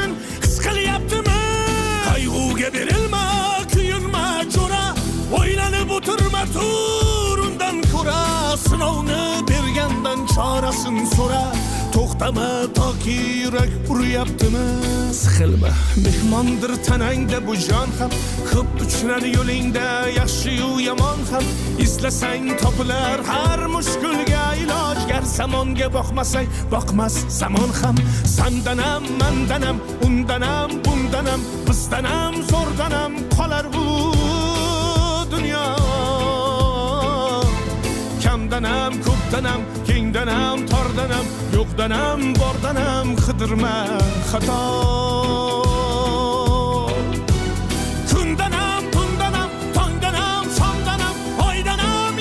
sen his qilyaptimi? Qayg'uga berilma, kuyinma jo'ra, o'ylanib o'tirma, tur undan ko'ra, sinovni bergandan chorasin so'ra. To'xtama toki yurak uryaptimi? Siqilma, mehmondir tanangda bu jon ham, ko'p uchrar yo'lingda yaxshi-yu yomon ham. Islasang topilar har mushkulga iloj, gar zamonga boqmasang boqmas zamon ham. Sandanam, mandanam, undanam, bundanam, bizdanam, zo'rdanam qolar bu dunyo. Kamdanam, ko'pdanam, kengdanam, tordanam, yo'qdanam, bordanam qidirma xato.